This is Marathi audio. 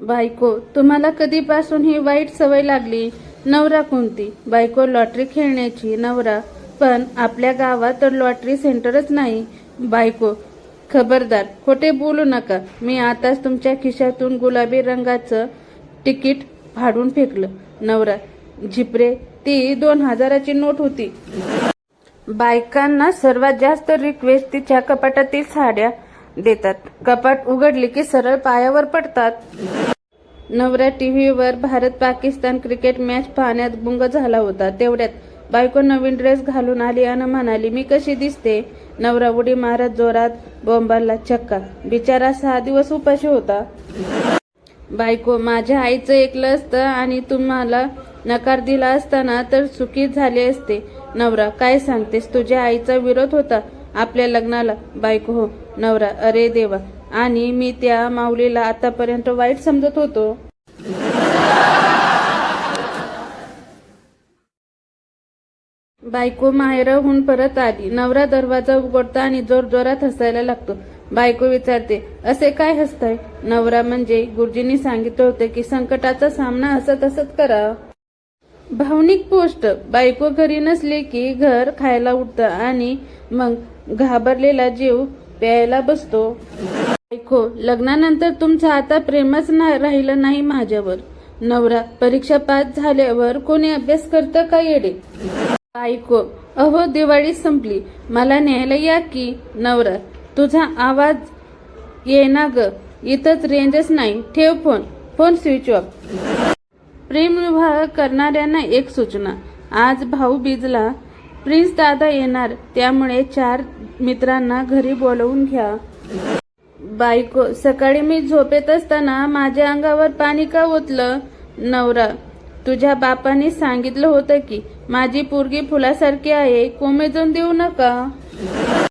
बायको, तुम्हाला कधीपासून ही वाईट सवय लागली? नवरा कोणती? बायको, लॉटरी खेळण्याची. नवरा, पण आपल्या गावात तर लॉटरी सेंटरच नाही. बायको, खबरदार, खोटे बोलू नका. मी आताच तुमच्या खिशातून गुलाबी रंगाचं तिकीट फाडून फेकलं. नवरा, झिपरे, ती 2000ची नोट होती. बायकांना सर्वात जास्त रिक्वेस्ट तिच्या कपाटातील साड्या देतात. कपाट उघडली की सरळ पायावर पडतात. नवरा टीव्हीवर भारत पाकिस्तान क्रिकेट मॅच पाहण्यात गुंग झाला होता. तेवढ्यात बायको नवीन ड्रेस घालून आली आणि म्हणाली, मी कशी दिसते? नवरा उडी मारत जोरात बोंबाला, चक्का. बिचारा 6 दिवस उपाशी होता. बायको, माझ्या आईचं ऐकलं असतं आणि तुम्हाला नकार दिला असताना तर सुखी झाले असते. नवरा, काय सांगतेस? तुझ्या आईचा विरोध होता आपल्या लग्नाला? बायको, हो. नवरा, अरे देवा, आणि मी त्या माऊलीला आतापर्यंत वाईट समजत होतो. बायको माहेरहून परत आली. नवरा दरवाजा उघडतो आणि जोरजोरात हसायला लागतो. बायको विचारते, असे काय हसताय? नवरा, म्हणजे गुरुजींनी सांगितलं होतं की संकटाचा सामना हसत हसत करा. भावनिक पोस्ट. बायको घरी नसली की घर खायला उठतं आणि मग घाबरलेला जीव प्यायला बसतो. बायको, लग्नानंतर तुमचं आता प्रेमच राहिलं नाही माझ्यावर. नवरा, परीक्षा पास झाल्यावर कोणी अभ्यास करतं का येडे? बायको, अहो दिवाळी संपली, मला न्यायला या की. नवरा, तुझा आवाज येईना ग, इथंच रेंजच नाही, ठेव फोन. Phone switch off. प्रेमविवाह करणाऱ्यांना एक सूचना. आज भाऊबीजला प्रिन्स दादा येणार, त्यामुळे 4 मित्रांना घरी बोलवून घ्या. बायको, सकाळी मी झोपेत असताना माझ्या अंगावर पाणी का ओतलं? नवरा, तुझ्या बापाने सांगितलं होतं की माझी पोरगी फुलासारखी आहे, कोमेजून देऊ नका.